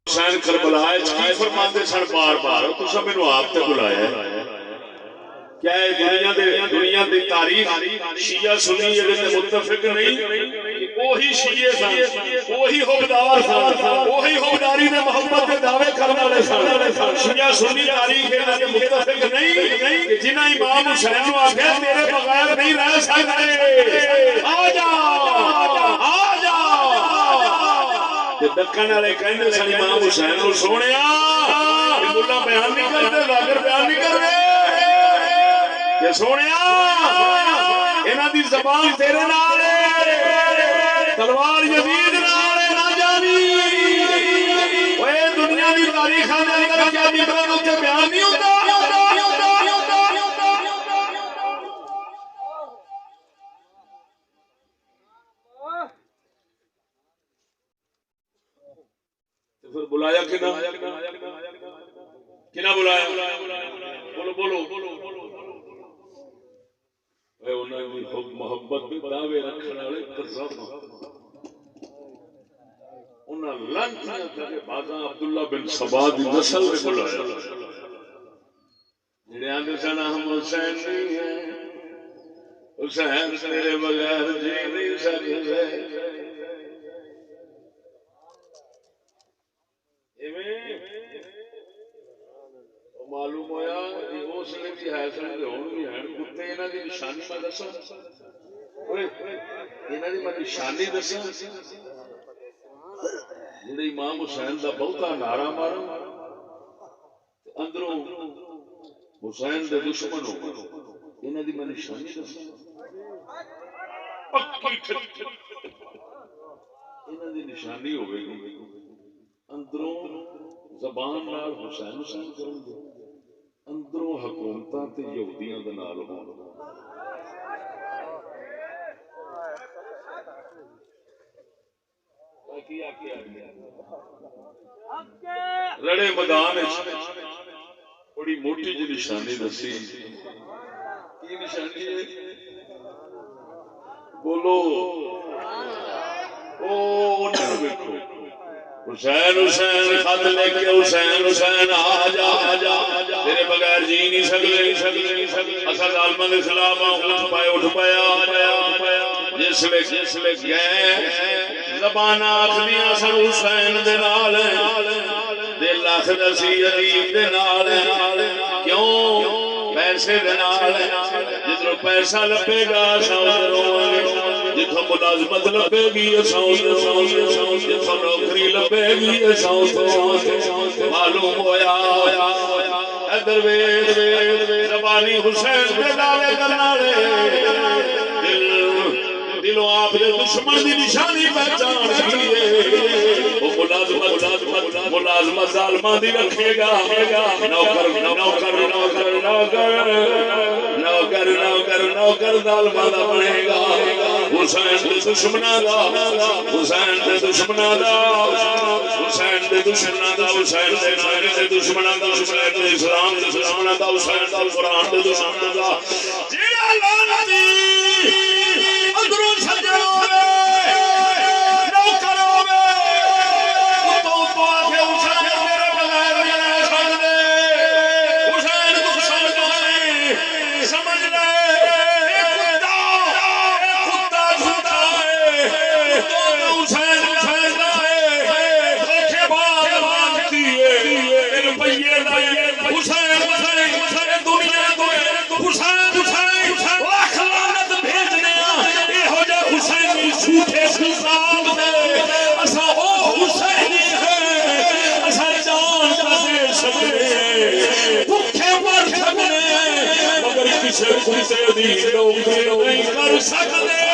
حسین کربلا کی فرماتے سن بار بار تسا مینوں آپ تے بلایا ہے کیا ہے دنیا دی تاریخ شیعہ سنی تے متفق نہیں وہی شیعہ سن وہی حکمدار سن وہی حکمداری دے محبت دے دعوے کرنے والے سن شیعہ سنی تاریخ تے متفق نہیں کہ جنہاں امام حسین نو آکھیا تیرے بغیر نہیں رہ سکتے آ جا آ جا تے دکن والے کہندے سن امام حسین نو سونیا کہ مولا بیان نہیں کرتے ذاکر بیان نہیں کرتے کہ سونیا انہاں دی زبان تیرے نال ہے تلوار یزید نال ہے نہ جانی اوے دنیا دی تاریخ دے اندر کیا نبران تے بیان نہیں ہوندا پھر بلایا کنا بلایا بولو بولو اے انہاں دی محبت دے دعوے رکھن والے قزام انہاں لانتیاں تے بازاں عبداللہ بن سبا دی نسل نے بلایا جڑے آندے سن ہم حسین نہیں ہیں حسین تیرے بغیر جی نہیں سکتے معلوم ہویا اس نے بھی ہے سن ہون بھی ہیں کتے انہاں دی نشانی میں دساں اوئے انہاں دی میں نشانی دساں جڑے امام حسین دا بہتا نعرہ مارا اندروں حسین دے دشمن ہو انہاں دی میں نشانی دساں پکی انہاں دی نشانی ہوے گی اندروں زبان نال حسین حسین کرن گے اندروں حکومتاں تے یہودیاں دے نال ہون رڑے میدان بڑی موٹی جی نشانی دسی کی نشانی ہے بولو او نہ دیکھو حسین حسین خط لے کے حسین حسین آ جا تیرے بغیر جی نہیں سکتے اصل ظالماں دے خلاف اٹھ پایا آ جا جس لے گئے زبان آخدیاں سن حسین دے نال دل آخدا سی علی دے نال کیوں پیسے دے نال جدھروں پیسہ لبے گا ادھروں جتھوں ملازمت لبے گی جتھوں نوکری لبے گی معلوم ہویا ادھر زبانی حسین دے دعوے کرنے والے دلوں آپ کے دشمن دی نشانی پہچان وہ ملازمت ظالماں دی رکھے گا نوکر نوکر نوکر نوکر نوکر نوکر نوکر ظالماں دا بنے گا حسین دے دشمناں دا حسین دے دشمناں دا حسین دے دشمناں دا حسین دے نعرے دے دشمناں دا حسین دے اسلام دے دشمناں دا حسین دا قرآن دے دشمناں دا جیڑا لعنتی اندروں سجن ہوے نوکر ہوے تو آکھے حسین میرے بغیر نہیں رہ سکدے حسین کو سمجھ لے کتا جھوٹا ہے تو حسین حسین دا ہے دھوکے باز مانتی ہے روپیے دا حسین حسین دنیا تو حسین حسین لاکھ لعنت بھیجنے ہو جا حسین جھوٹے سلطان دے اسا او حسینی ہے اسا جان کا دے سکتے بھوکے مر سکتے مگر کسی کتے دی نوکری نہیں کر سکتے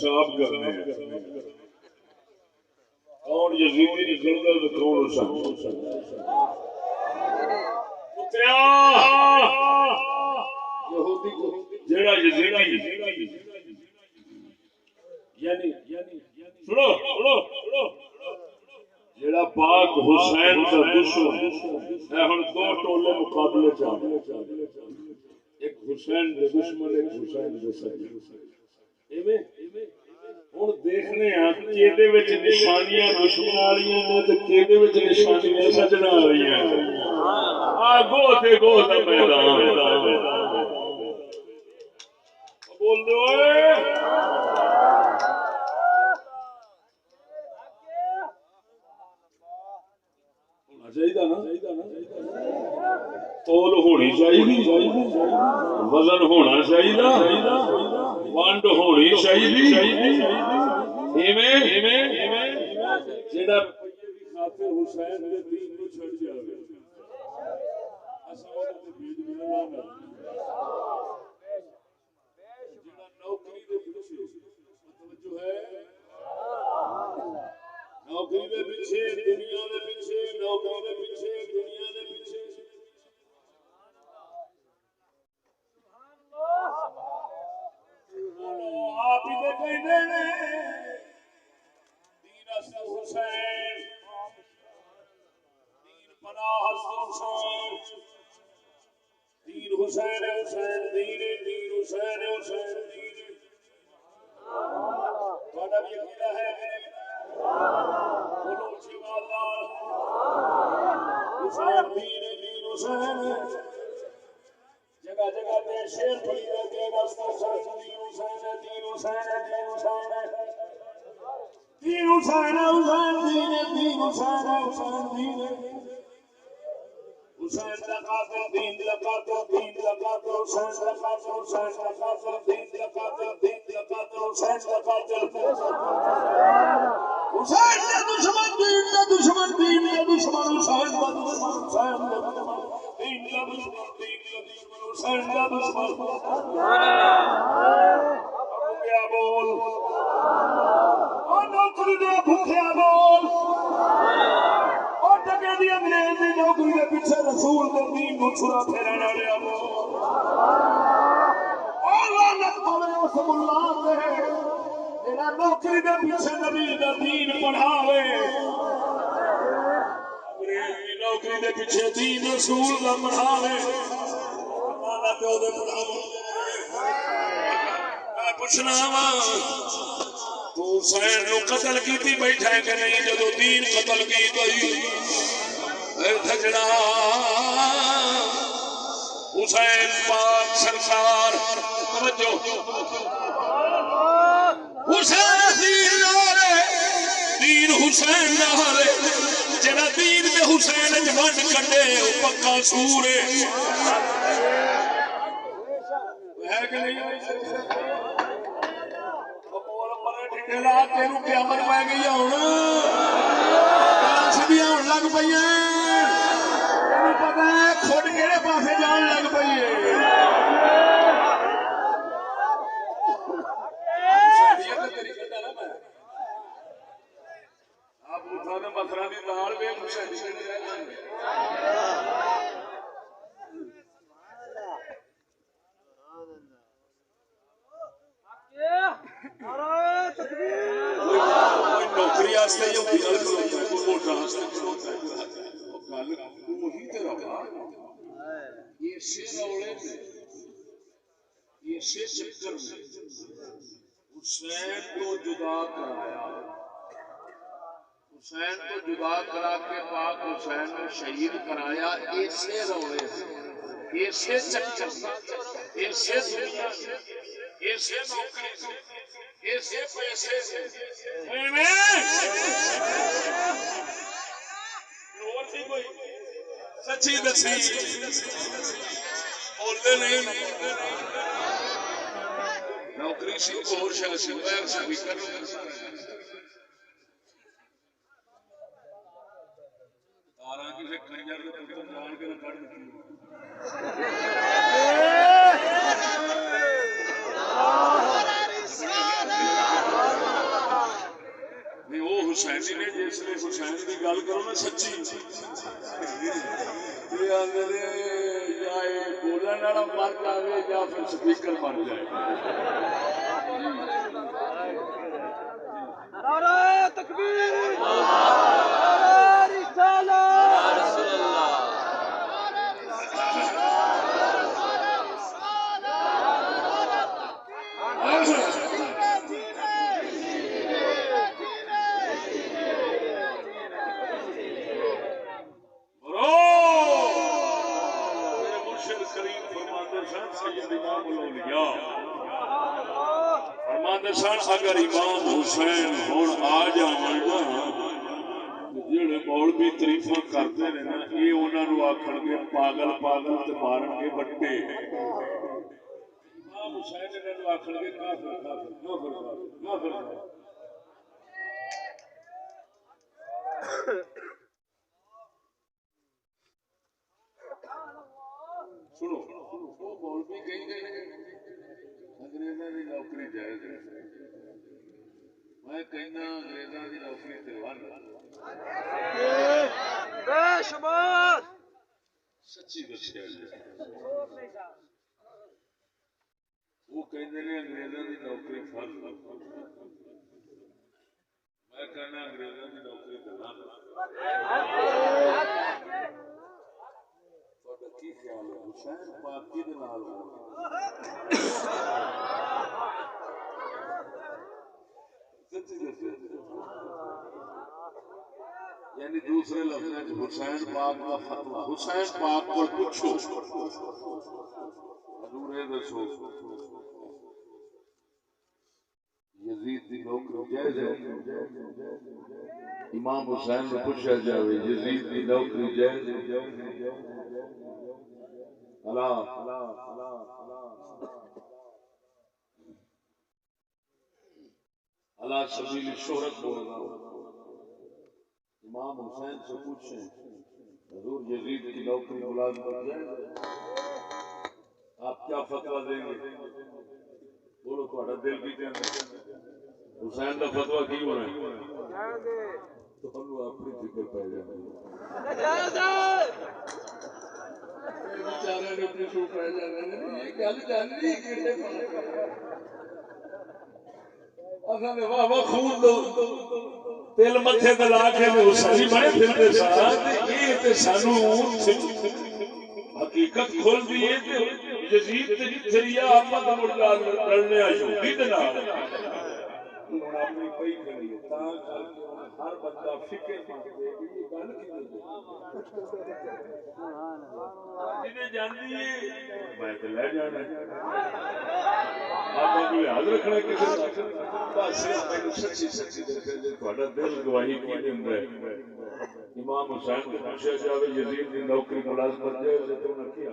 حساب کرنے کون یزیدی نکلتا تو کون حسین جیڑا یزیدی یعنی سنو جیڑا پاک حسین کا دشمن ہے ہن دو ٹولے مقابلے چاہ ایک حسین دے دشمن ایک حسین دے سجدے ایویں ہن دیکھنے ہاں کیدے وچ نشانیاں دشمن والیاں نے تے کیدے وچ نشانیاں سجنا والیاں آ گو تے گو دا میدان بول دو تول ہونی چاہیے وزن ہونا چاہیے ونڈ ہونی چاہیے جڑا خاطر حسین دے دین نو چھڑ جاوے اساں او تے بیج ملنا جڑا نوکری دے پیچھے توجہ ہے نوکری دے پیچھے دنیا دے پیچھے نوکری دے پیچھے دنیا دے پیچھے آپ ہی دے کہندے نے دین است حسین دین پناہ است حسین دین حسین حسین دین دین حسین حسین دین تہاڈا بھی عقیدہ ہے بولو اچھی آواز حسین دین دین حسین جگہ جگہ پہ شیر پڑی رہتے ہیں دین حسین دین حسین دین حسین دین حسین حسین دین دین حسین حسین دین حسین لقاتل دین لقاتل دین لقاتل حسین لقاتل حسین لقاتل دین لقاتل دین لقاتل حسین لقاتل حسین کا دشمن دین کا دشمن دین کا دشمن حسین کا دشمن حسین کا دشمن دین کا دشمن دین کا دشمن حسین کا دشمن بھوکیا بول اور نوکری دے بھوکیا بول اور ٹکے دی انگریز دی نوکری دے پیچھے رسول دے دین نو چھڑا پھیرن والے بول اور لعنت پوے اس ملا تے جڑا نوکری دے پیچھے نبی دا دین پڑھاوے نوکری دے پیچھے دین رسول دا پڑھاوے مالا پیو دے پڑھاوے میں پوچھنا وا تو حسین نو قتل کیتی بیٹھا ہے کہ نہیں جدو دین قتل کی گئی اے تھجڑا حسین پاک سرکار توجہ حسین دین حسین نال جڑا دین تے حسین وچ ونڈ کڈے او پکا سور ہے کہ نہیں بول پرے ٹھڈے لا تینوں قیامت پے گئی ہن سیدھیاں ہون لگ پئیاں تینوں پتہ ہے کھڈ کیڑے پاسے جان لگ پئی ہے مسرا دی دال وے نوکری واسطے جو گل کھلوتا ہے کوئی موٹا واسطے کھلوتا ہے گل وہی تے رہا یہ سے رولے میں یہ سے چکر میں حسین کو جدا کرایا حسین کو جدا کرا کے پاک حسین کو شہید کرایا ایسے رولے ایسے چکر ایسے دنیا ایسے نوکری ایسے پیسے سچی دسی بولتے نہیں نوکری سی اور شاید سی غیر سبھی کرو کسی کنجر کے پتر جان کے کر دیتی حسینی نے جس نے حسین کی گل کرو نا سچی یا بولن والا مر جائے یا پھر سپیکر مر جائے نعرہ تکبیر نعرہ رسالت اگر امام حسین ہوں آ جاؤ جڑے مولوی تریفاں کرتے ہیں نا یہ انہوں نے آخر گے پاگل پاگل تے مارن گے بٹے امام حسین انہوں نے آخر گے کافر کافر سنو وہ مولوی کہیں گے انگریزوں کی نوکری جائز ہے میں کہنا انگریزوں کی نوکری تلوان بے شمار سچی دسیا وہ کہتے ہیں انگریزوں کی نوکری فرض میں کہنا انگریزوں کی نوکری تلوان کی خیال ہے حسین پاکی دے نال یعنی دوسرے لفظ حسین پاک کا فتویٰ حسین پاک کو پوچھو حضور اے دسو یزید دی نوکری جائز ہے امام حسین نے پوچھا جاوے یزید دی نوکری جائز ہے اللہ سبیل شہرت بول رہا ہوں امام حسین سے پوچھیں حضور یزید کی نوکری ملازمت جائے آپ کیا فتویٰ دیں گے بولو تھوڑا دل بھی دیں حسین کا فتویٰ کی ہونا ہے تو ہم اپنی فکر پہ تل متے دلا کے بڑے پھرتے ساتھ سانو حقیقت کھول دی یزید جریا آپ لڑنے یہودی دے نال ہن اپنی پئی کری ہر بندہ فکر مانگے یہ گل کی جے جاندی ہے میں تے لے جانا آپ کو یاد رکھنا کسی بس میں سچی سچی دے تہاڈا دل گواہی کی دیندا ہے امام حسین کو پوچھا جاوے یزید دی نوکری ملازمت جائز ہے تو نہ کیا